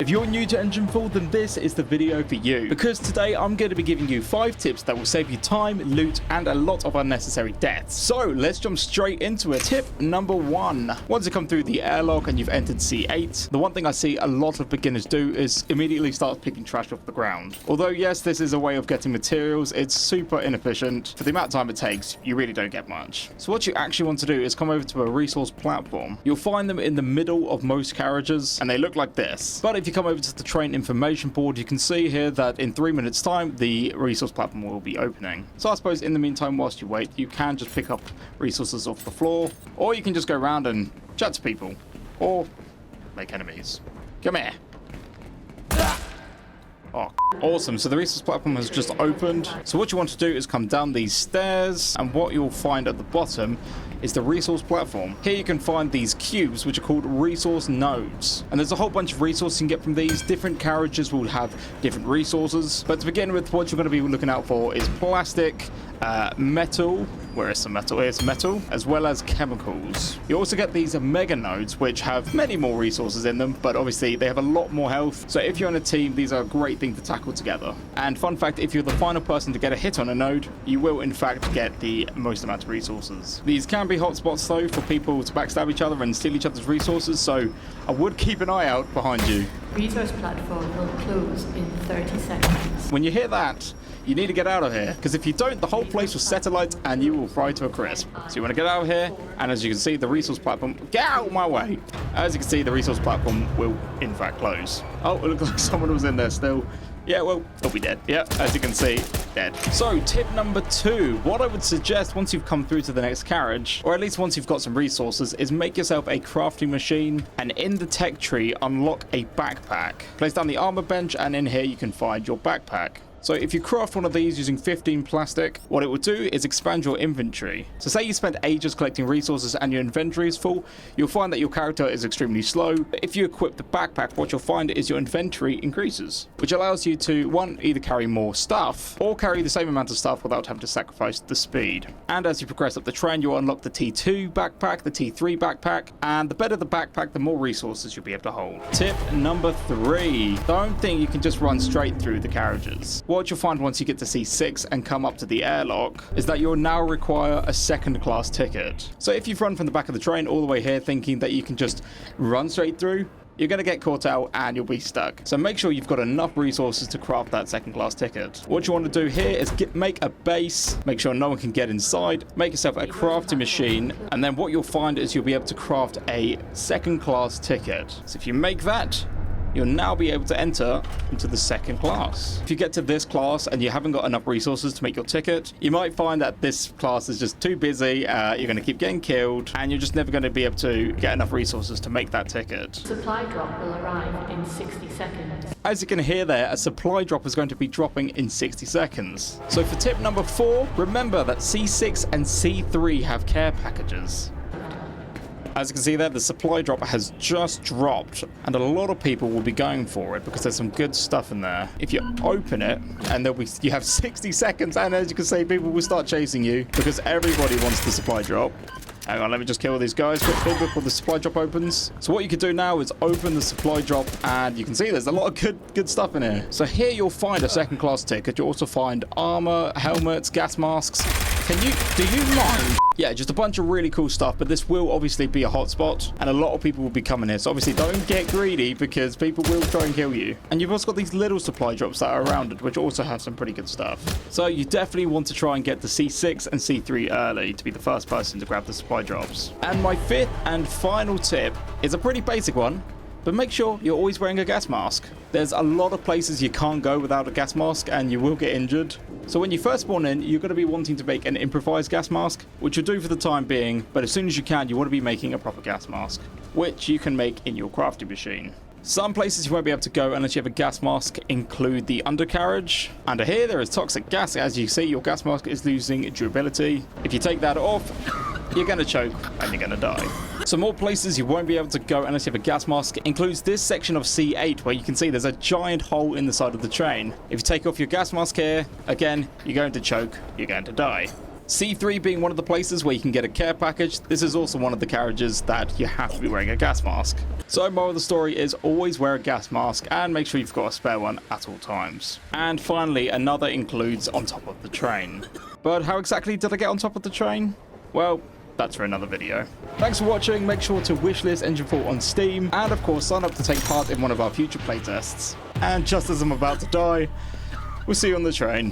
If you're new to Enginefall, then this is the video for you, because today I'm going to be giving you 5 tips that will save you time, loot, and a lot of unnecessary deaths. So let's jump straight into it. Tip number 1. Once you come through the airlock and you've entered C8, the one thing I see a lot of beginners do is immediately start picking trash off the ground. Although yes, this is a way of getting materials, it's super inefficient. For the amount of time it takes, you really don't get much. So what you actually want to do is come over to a resource platform. You'll find them in the middle of most carriages, and they look like this. But if you come over to the train information board, you can see here that in 3 minutes time the resource platform will be opening. So I suppose in the meantime, whilst you wait, you can just pick up resources off the floor, or you can just go around and chat to people, or make enemies. Come here. Oh, awesome. So the resource platform has just opened. So what you want to do is come down these stairs, and what you'll find at the bottom is the resource platform. Here you can find these cubes, which are called resource nodes. And there's a whole bunch of resources you can get from these. Different carriages will have different resources. But to begin with, what you're going to be looking out for is plastic, metal. Where is some metal? Here's metal, as well as chemicals. You also get these mega nodes, which have many more resources in them, but obviously they have a lot more health. So if you're on a team, these are a great thing to tackle together. And fun fact, if you're the final person to get a hit on a node, you will in fact get the most amount of resources. These can be hotspots though for people to backstab each other and steal each other's resources, so I would keep an eye out behind you. Resource platform will close in 30 seconds. When you hear that, you need to get out of here, because if you don't, the whole place will set alight and you will fry to a crisp. So you want to get out of here, and as you can see, the resource platform, get out of my way. As you can see, the resource platform will in fact close. Oh, it looks like someone was in there still. Yeah, well, they'll be dead. Yeah, as you can see, dead. So tip number 2, what I would suggest once you've come through to the next carriage, or at least once you've got some resources, is make yourself a crafting machine, and in the tech tree, unlock a backpack. Place down the armor bench, and in here you can find your backpack. So if you craft one of these using 15 plastic, what it will do is expand your inventory. So say you spent ages collecting resources and your inventory is full, you'll find that your character is extremely slow. But if you equip the backpack, what you'll find is your inventory increases, which allows you to, one, either carry more stuff or carry the same amount of stuff without having to sacrifice the speed. And as you progress up the train, you'll unlock the T2 backpack, the T3 backpack, and the better the backpack, the more resources you'll be able to hold. Tip number 3, don't think you can just run straight through the carriages. What you'll find once you get to C6 and come up to the airlock is that you'll now require a second class ticket. So if you've run from the back of the train all the way here thinking that you can just run straight through, you're going to get caught out and you'll be stuck. So make sure you've got enough resources to craft that second class ticket. What you want to do here is make a base, make sure no one can get inside, make yourself a crafting machine, and then what you'll find is you'll be able to craft a second class ticket. So if you make that, you'll now be able to enter into the second class. If you get to this class and you haven't got enough resources to make your ticket, you might find that this class is just too busy, you're going to keep getting killed, and you're just never going to be able to get enough resources to make that ticket. Supply drop will arrive in 60 seconds. As you can hear there, a supply drop is going to be dropping in 60 seconds. So for tip number 4, remember that C6 and C3 have care packages. As you can see there, the supply drop has just dropped, and a lot of people will be going for it because there's some good stuff in there. If you open it, and you have 60 seconds, and as you can see, people will start chasing you because everybody wants the supply drop. Hang on, let me just kill these guys quickly before the supply drop opens. So what you could do now is open the supply drop, and you can see there's a lot of good stuff in here. So here you'll find a second class ticket. You'll also find armor, helmets, gas masks. Do you mind? Yeah, just a bunch of really cool stuff, but this will obviously be a hotspot, and a lot of people will be coming here. So obviously don't get greedy because people will try and kill you. And you've also got these little supply drops that are around it, which also have some pretty good stuff. So you definitely want to try and get to C6 and C3 early to be the first person to grab the supply drops. And my 5th and final tip is a pretty basic one, but make sure you're always wearing a gas mask. There's a lot of places you can't go without a gas mask and you will get injured. So when you first spawn in, you're going to be wanting to make an improvised gas mask, which you'll do for the time being, but as soon as you can, you want to be making a proper gas mask, which you can make in your crafting machine. Some places you won't be able to go unless you have a gas mask include the undercarriage. Under here, there is toxic gas. As you see, your gas mask is losing durability. If you take that off, you're going to choke and you're going to die. Some more places you won't be able to go unless you have a gas mask includes this section of C8, where you can see there's a giant hole in the side of the train. If you take off your gas mask here, again, you're going to choke, you're going to die. C3 being one of the places where you can get a care package, this is also one of the carriages that you have to be wearing a gas mask. So moral of the story is always wear a gas mask and make sure you've got a spare one at all times. And finally, another includes on top of the train. But how exactly did I get on top of the train? Well, that's for another video. Thanks for watching, make sure to wishlist Enginefall on Steam, and of course sign up to take part in one of our future playtests. And just as I'm about to die, we'll see you on the train.